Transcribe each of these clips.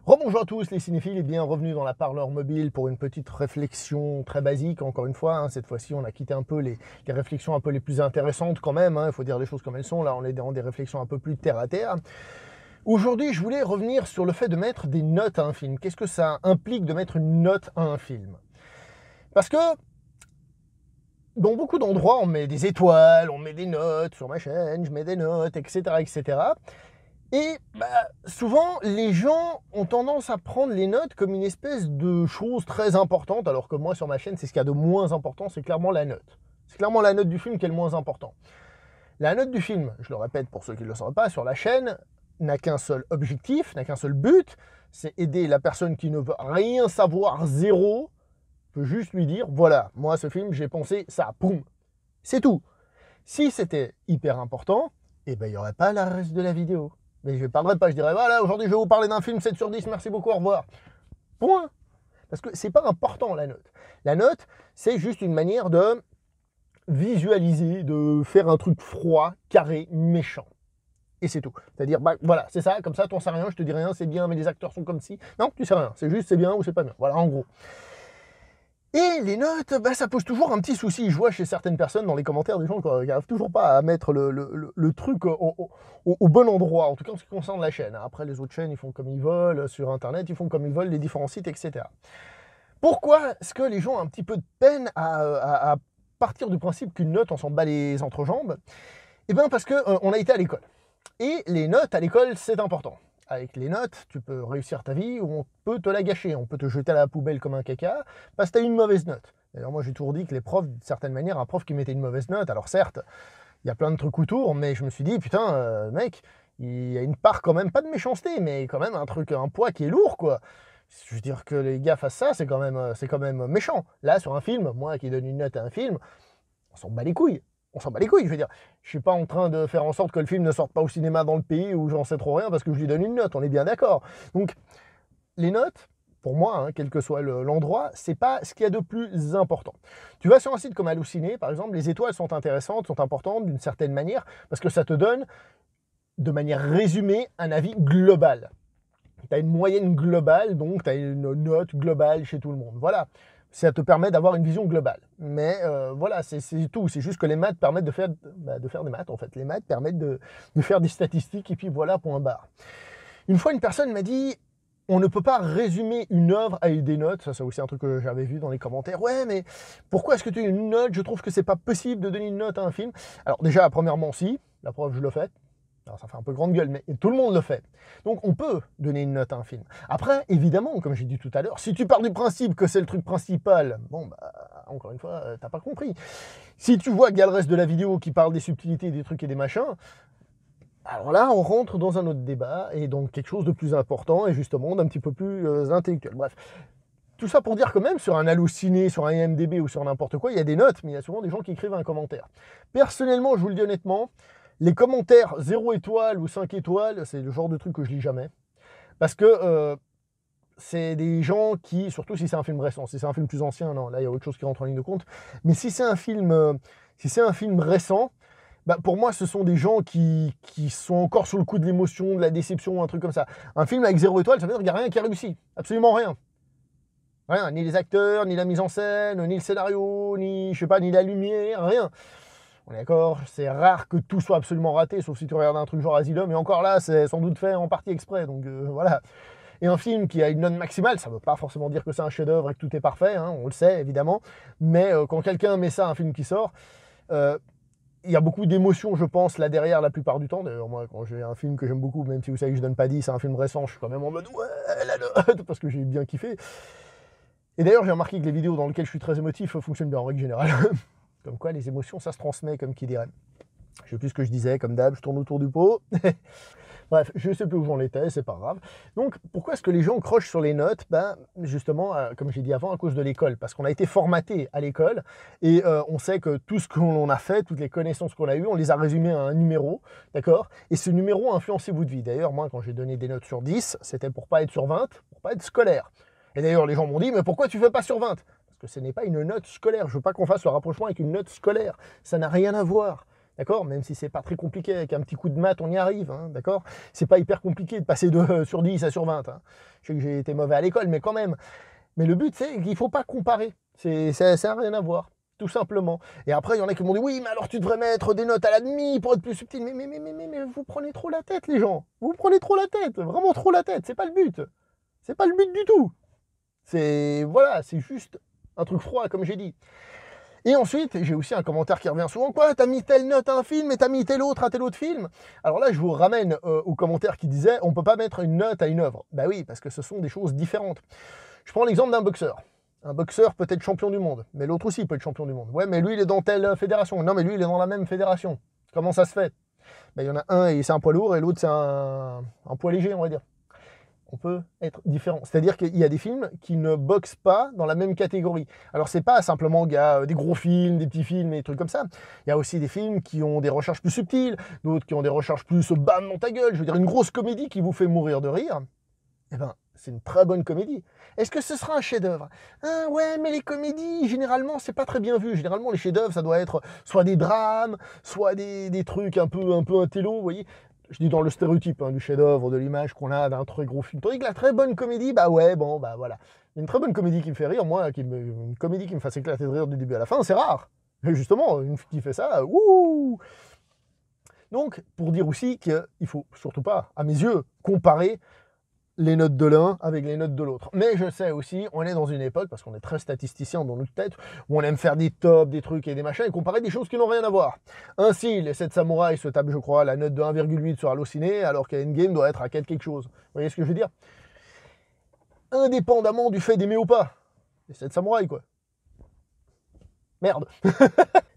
Rebonjour à tous les cinéphiles et bienvenue dans la parleur mobile pour une petite réflexion très basique. Encore une fois, cette fois-ci on a quitté un peu les réflexions un peu les plus intéressantes quand même, il faut dire les choses comme elles sont. Là on est dans des réflexions un peu plus terre à terre. Aujourd'hui je voulais revenir sur le fait de mettre des notes à un film. Qu'est-ce que ça implique de mettre une note à un film? Parce que dans beaucoup d'endroits on met des étoiles, on met des notes, sur ma chaîne je mets des notes, etc. etc. Et souvent, les gens ont tendance à prendre les notes comme une espèce de chose très importante, alors que moi, sur ma chaîne, c'est ce qu'il y a de moins important, c'est clairement la note. C'est clairement la note du film qui est le moins important. La note du film, je le répète pour ceux qui ne le sauraient pas, sur la chaîne, n'a qu'un seul objectif, n'a qu'un seul but, c'est aider la personne qui ne veut rien savoir, zéro, peut juste lui dire, voilà, moi, ce film, j'ai pensé ça, poum. C'est tout. Si c'était hyper important, il n'y aurait pas le reste de la vidéo. Mais je ne parlerai pas, je dirais, voilà, aujourd'hui je vais vous parler d'un film 7 sur 10, merci beaucoup, au revoir. Point. Parce que c'est pas important la note. La note, c'est juste une manière de visualiser, de faire un truc froid, carré, méchant. Et c'est tout. C'est-à-dire, voilà, c'est ça, comme ça, t'en sais rien, je te dis rien, c'est bien, mais les acteurs sont comme ci. Non, tu sais rien, c'est juste c'est bien ou c'est pas bien. Voilà, en gros. Et les notes, ça pose toujours un petit souci. Je vois chez certaines personnes dans les commentaires des gens qui n'arrivent toujours pas à mettre le truc au bon endroit, en tout cas en ce qui concerne la chaîne. Après, les autres chaînes, ils font comme ils veulent, sur Internet, ils font comme ils veulent, les différents sites, etc. Pourquoi est-ce que les gens ont un petit peu de peine à partir du principe qu'une note, on s'en bat les entrejambes? Eh bien, parce qu'on a été à l'école. Et les notes à l'école, c'est important. Avec les notes, tu peux réussir ta vie ou on peut te la gâcher. On peut te jeter à la poubelle comme un caca parce que tu as une mauvaise note. D'ailleurs, moi, j'ai toujours dit que les profs, d'une certaine manière, un prof qui mettait une mauvaise note, alors certes, il y a plein de trucs autour, mais je me suis dit, putain, mec, il y a une part quand même, pas de méchanceté, mais quand même un poids qui est lourd, quoi. Je veux dire que les gars fassent ça, c'est quand même méchant. Là, sur un film, moi qui donne une note à un film, on s'en bat les couilles. On s'en bat les couilles, je veux dire. Je suis pas en train de faire en sorte que le film ne sorte pas au cinéma dans le pays où j'en sais trop rien parce que je lui donne une note, on est bien d'accord. Donc, les notes, pour moi, quel que soit l'endroit, c'est pas ce qu'il y a de plus important. Tu vas sur un site comme Halluciné, par exemple, les étoiles sont intéressantes, sont importantes d'une certaine manière parce que ça te donne, de manière résumée, un avis global. Tu as une moyenne globale, donc tu as une note globale chez tout le monde. Voilà. Ça te permet d'avoir une vision globale. Mais voilà, c'est tout. C'est juste que les maths permettent de faire des maths, en fait. Les maths permettent de faire des statistiques, et puis voilà, point barre. Une fois, une personne m'a dit, on ne peut pas résumer une œuvre avec des notes. Ça, c'est aussi un truc que j'avais vu dans les commentaires. Ouais, mais pourquoi est-ce que tu as une note? Je trouve que c'est pas possible de donner une note à un film. Alors déjà, premièrement, si. La preuve, je le fais. Alors ça fait un peu grande gueule, mais tout le monde le fait. Donc on peut donner une note à un film. Après, évidemment, comme j'ai dit tout à l'heure, si tu pars du principe que c'est le truc principal, bon, encore une fois, t'as pas compris. Si tu vois qu'il y a le reste de la vidéo qui parle des subtilités, des trucs et des machins, alors là, on rentre dans un autre débat, et donc quelque chose de plus important, et justement d'un petit peu plus intellectuel. Bref. Tout ça pour dire que même sur un Halluciné, sur un IMDb ou sur n'importe quoi, il y a des notes, mais il y a souvent des gens qui écrivent un commentaire. Personnellement, je vous le dis honnêtement, les commentaires 0 étoile ou 5 étoiles, c'est le genre de truc que je lis jamais. Parce que c'est des gens qui, surtout si c'est un film récent, si c'est un film plus ancien, non, là il y a autre chose qui rentre en ligne de compte. Mais si c'est un film récent, pour moi ce sont des gens qui sont encore sur le coup de l'émotion, de la déception, un truc comme ça. Un film avec 0 étoile, ça veut dire qu'il n'y a rien qui a réussi. Absolument rien. Rien, ni les acteurs, ni la mise en scène, ni le scénario, ni, je sais pas, ni la lumière, rien. On est d'accord, c'est rare que tout soit absolument raté, sauf si tu regardes un truc genre Asylum, et encore là, c'est sans doute fait en partie exprès, donc voilà. Et un film qui a une note maximale, ça ne veut pas forcément dire que c'est un chef-d'œuvre et que tout est parfait, on le sait évidemment, mais quand quelqu'un met ça à un film qui sort, il y a beaucoup d'émotions, je pense, là derrière la plupart du temps. D'ailleurs, moi, quand j'ai un film que j'aime beaucoup, même si vous savez que je donne pas 10, c'est un film récent, je suis quand même en mode ouais, la note, parce que j'ai bien kiffé. Et d'ailleurs, j'ai remarqué que les vidéos dans lesquelles je suis très émotif fonctionnent bien en règle générale. Comme quoi, les émotions, ça se transmet, comme qui dirait. Je sais plus ce que je disais, comme d'hab, je tourne autour du pot. Bref, je sais plus où j'en étais, c'est pas grave. Donc, pourquoi est-ce que les gens crochent sur les notes? Justement, comme j'ai dit avant, à cause de l'école. Parce qu'on a été formaté à l'école, et on sait que tout ce qu'on a fait, toutes les connaissances qu'on a eues, on les a résumées à un numéro, d'accord? Et ce numéro a influencé votre vie. D'ailleurs, moi, quand j'ai donné des notes sur 10, c'était pour pas être sur 20, pour pas être scolaire. Et d'ailleurs, les gens m'ont dit, mais pourquoi tu fais pas sur 20? Parce que ce n'est pas une note scolaire. Je veux pas qu'on fasse le rapprochement avec une note scolaire. Ça n'a rien à voir. d'accord? Même si c'est pas très compliqué, avec un petit coup de maths, on y arrive, hein, d'accord? C'est pas hyper compliqué de passer de sur 10 à sur 20, hein. Je sais que j'ai été mauvais à l'école, mais quand même. Mais le but, c'est qu'il ne faut pas comparer. Ça n'a rien à voir, tout simplement. Et après, il y en a qui m'ont dit, oui, mais alors tu devrais mettre des notes à la demi pour être plus subtil. Mais vous prenez trop la tête, les gens. Vous prenez trop la tête, vraiment trop la tête. C'est pas le but. C'est pas le but du tout. Voilà, c'est juste un truc froid, comme j'ai dit. Et ensuite, j'ai aussi un commentaire qui revient souvent. Quoi, t'as mis telle note à un film et t'as mis telle autre à tel autre film? Alors là, je vous ramène au commentaire qui disait, on peut pas mettre une note à une œuvre. Bah oui, parce que ce sont des choses différentes. Je prends l'exemple d'un boxeur. Un boxeur peut être champion du monde, mais l'autre aussi peut être champion du monde. Ouais, mais lui, il est dans telle fédération. Non, mais lui, il est dans la même fédération. Comment ça se fait? Ben, il y en a un et c'est un poids lourd et l'autre c'est un poids léger, on va dire. On peut être différent. C'est-à-dire qu'il y a des films qui ne boxent pas dans la même catégorie. Alors c'est pas simplement des gros films, des petits films et des trucs comme ça. Il y a aussi des films qui ont des recherches plus subtiles, d'autres qui ont des recherches plus bam dans ta gueule. Je veux dire, une grosse comédie qui vous fait mourir de rire. Eh ben, c'est une très bonne comédie. Est-ce que ce sera un chef-d'œuvre? Ah ouais, mais les comédies, généralement, c'est pas très bien vu. Généralement, les chefs-d'œuvre, ça doit être soit des drames, soit des trucs un peu intello, vous voyez. Je dis dans le stéréotype du chef-d'œuvre, de l'image qu'on a d'un très gros film. Tandis que la très bonne comédie, bah ouais, bon, bah voilà. Une très bonne comédie qui me fait rire, moi, une comédie qui me fasse éclater de rire du début à la fin, c'est rare. Et justement, une qui fait ça, ouh. Donc, pour dire aussi qu'il faut surtout pas, à mes yeux, comparer les notes de l'un avec les notes de l'autre. Mais je sais aussi, on est dans une époque, parce qu'on est très statisticien dans notre tête, où on aime faire des tops, des trucs et des machins, et comparer des choses qui n'ont rien à voir. Ainsi, les 7 samouraïs se tapent, je crois, la note de 1,8 sur Allociné, alors qu'Endgame doit être à quelque chose. Vous voyez ce que je veux dire? Indépendamment du fait d'aimer ou pas. Les 7 samouraïs, quoi. Merde.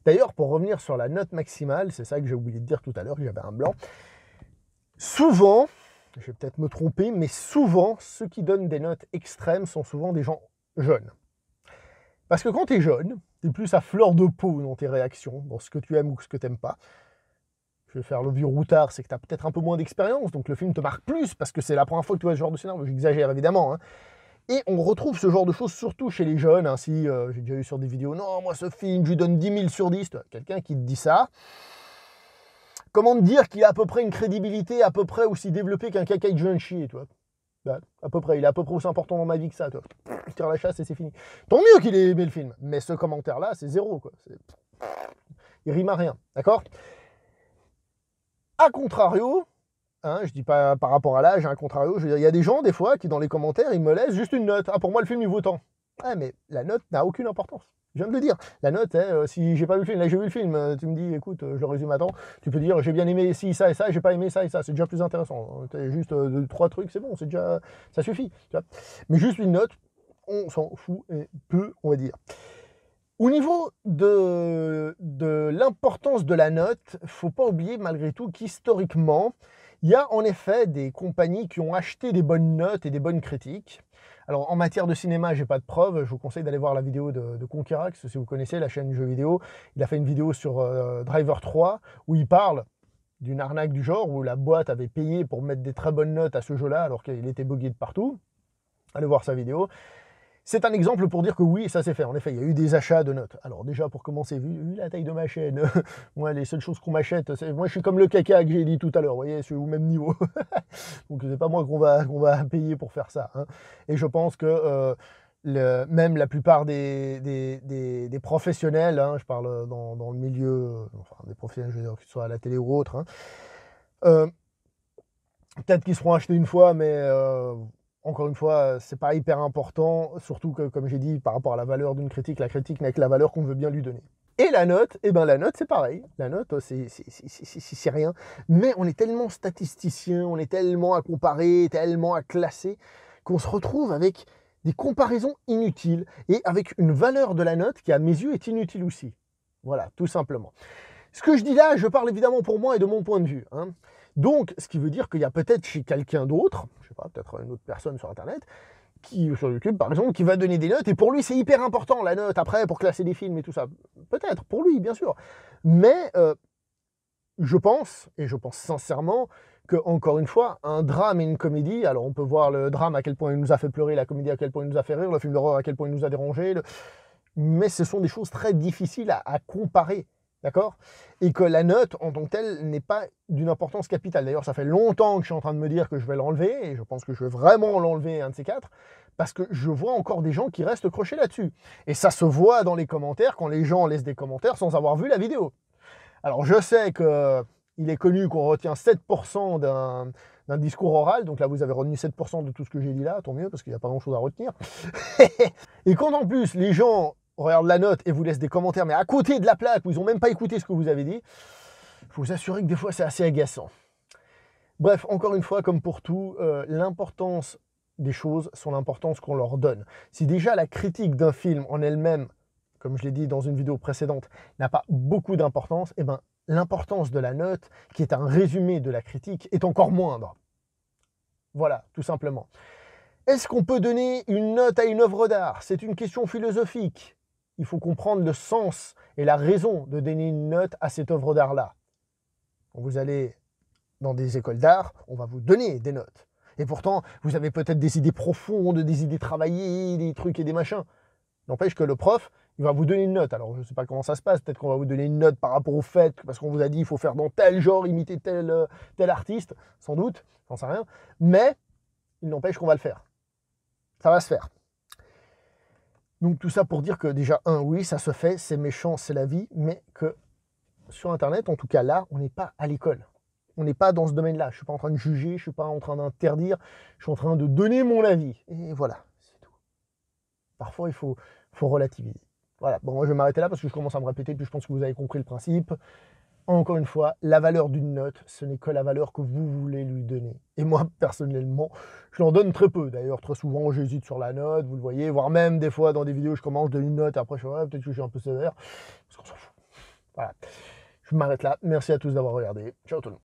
D'ailleurs, pour revenir sur la note maximale, c'est ça que j'ai oublié de dire tout à l'heure, j'avais un blanc. Souvent, je vais peut-être me tromper, mais souvent, ceux qui donnent des notes extrêmes sont souvent des gens jeunes. Parce que quand tu es jeune, tu es plus à fleur de peau dans tes réactions, dans ce que tu aimes ou ce que tu n'aimes pas. Je vais faire le vieux routard, c'est que tu as peut-être un peu moins d'expérience, donc le film te marque plus, parce que c'est la première fois que tu vois ce genre de scénario. J'exagère évidemment, hein. Et on retrouve ce genre de choses surtout chez les jeunes. Ainsi, j'ai déjà eu sur des vidéos, non, moi ce film, je lui donne 10 000 sur 10. Quelqu'un qui te dit ça, comment te dire qu'il a à peu près une crédibilité à peu près aussi développée qu'un caca de jeune chier, toi? Bah, à peu près, il est à peu près aussi important dans ma vie que ça, toi. Je tire la chasse et c'est fini. Tant mieux qu'il ait aimé le film, mais ce commentaire-là, c'est zéro, quoi. Il rime à rien, d'accord? A contrario, hein, je dis pas par rapport à l'âge, à contrario, je veux dire, il y a des gens, des fois, qui dans les commentaires, ils me laissent juste une note. Ah, pour moi, le film, il vaut tant. Ah, mais la note n'a aucune importance. Je viens de le dire. La note est, si j'ai pas vu le film, là j'ai vu le film, tu me dis, écoute, je le résume à temps, tu peux dire, j'ai bien aimé ci, ça et ça, j'ai pas aimé ça et ça, c'est déjà plus intéressant. T'as juste 3 trucs, c'est bon, c'est déjà, ça suffit. Tu vois. Mais juste une note, on s'en fout et peu, on va dire. Au niveau de l'importance de la note, faut pas oublier malgré tout qu'historiquement, il y a en effet des compagnies qui ont acheté des bonnes notes et des bonnes critiques. Alors en matière de cinéma, j'ai pas de preuves, je vous conseille d'aller voir la vidéo de Conquerax, si vous connaissez la chaîne jeux vidéo. Il a fait une vidéo sur Driver 3 où il parle d'une arnaque du genre, où la boîte avait payé pour mettre des très bonnes notes à ce jeu-là alors qu'il était buggé de partout. Allez voir sa vidéo. C'est un exemple pour dire que oui, ça s'est fait. En effet, il y a eu des achats de notes. Alors déjà, pour commencer, vu la taille de ma chaîne, moi, les seules choses qu'on m'achète, moi, je suis comme le caca que j'ai dit tout à l'heure, vous voyez, je suis au même niveau. Donc, c'est pas moi qu'on va payer pour faire ça, hein. Et je pense que même la plupart des professionnels, hein, je parle dans le milieu, enfin, des professionnels, je veux dire, que ce soit à la télé ou autre, hein, peut-être qu'ils seront achetés une fois, mais encore une fois, c'est pas hyper important, surtout que, comme j'ai dit, par rapport à la valeur d'une critique, la critique n'a que la valeur qu'on veut bien lui donner. Et la note, eh ben la note, c'est pareil. La note, c'est rien. Mais on est tellement statisticien, on est tellement à comparer, tellement à classer, qu'on se retrouve avec des comparaisons inutiles et avec une valeur de la note qui, à mes yeux, est inutile aussi. Voilà, tout simplement. Ce que je dis là, je parle évidemment pour moi et de mon point de vue, hein. Donc, ce qui veut dire qu'il y a peut-être chez quelqu'un d'autre, je sais pas, peut-être une autre personne sur Internet, sur YouTube par exemple, qui va donner des notes, et pour lui c'est hyper important la note après pour classer des films et tout ça. Peut-être, pour lui, bien sûr. Mais je pense, et je pense sincèrement, que encore une fois, un drame et une comédie, alors on peut voir le drame à quel point il nous a fait pleurer, la comédie à quel point il nous a fait rire, le film d'horreur à quel point il nous a dérangé, mais ce sont des choses très difficiles à comparer. D'accord? Et que la note, en tant que telle, n'est pas d'une importance capitale. D'ailleurs, ça fait longtemps que je suis en train de me dire que je vais l'enlever, et je pense que je vais vraiment l'enlever, un de ces quatre, parce que je vois encore des gens qui restent crochés là-dessus. Et ça se voit dans les commentaires, quand les gens laissent des commentaires sans avoir vu la vidéo. Alors, je sais qu'il est connu qu'on retient 7% d'un discours oral, donc là, vous avez retenu 7% de tout ce que j'ai dit là, tant mieux, parce qu'il n'y a pas grand-chose à retenir. Et quand en plus, les gens regardent la note et vous laissent des commentaires, mais à côté de la plaque, où ils n'ont même pas écouté ce que vous avez dit, il faut vous assurer que des fois, c'est assez agaçant. Bref, encore une fois, comme pour tout, l'importance des choses sont l'importance qu'on leur donne. Si déjà la critique d'un film en elle-même, comme je l'ai dit dans une vidéo précédente, n'a pas beaucoup d'importance, eh ben, l'importance de la note, qui est un résumé de la critique, est encore moindre. Voilà, tout simplement. Est-ce qu'on peut donner une note à une œuvre d'art? C'est une question philosophique. Il faut comprendre le sens et la raison de donner une note à cette œuvre d'art-là. Vous allez dans des écoles d'art, on va vous donner des notes. Et pourtant, vous avez peut-être des idées profondes, des idées travaillées, des trucs et des machins. N'empêche que le prof, il va vous donner une note. Alors, je ne sais pas comment ça se passe. Peut-être qu'on va vous donner une note par rapport au fait, parce qu'on vous a dit qu'il faut faire dans tel genre, imiter tel artiste. Sans doute, j'en sais rien. Mais, il n'empêche qu'on va le faire. Ça va se faire. Donc, tout ça pour dire que déjà, oui, ça se fait, c'est méchant, c'est la vie, mais que sur Internet, en tout cas là, on n'est pas à l'école. On n'est pas dans ce domaine-là. Je ne suis pas en train de juger, je ne suis pas en train d'interdire, je suis en train de donner mon avis. Et voilà, c'est tout. Parfois, il faut relativiser. Voilà, bon, moi je vais m'arrêter là parce que je commence à me répéter, puis je pense que vous avez compris le principe. Encore une fois, la valeur d'une note, ce n'est que la valeur que vous voulez lui donner. Et moi, personnellement, je l'en donne très peu. D'ailleurs, très souvent, j'hésite sur la note, vous le voyez, voire même des fois dans des vidéos, je commence, je donne une note, et après je fais, ouais, peut-être que je suis un peu sévère, parce qu'on s'en fout. Voilà, je m'arrête là. Merci à tous d'avoir regardé. Ciao tout le monde.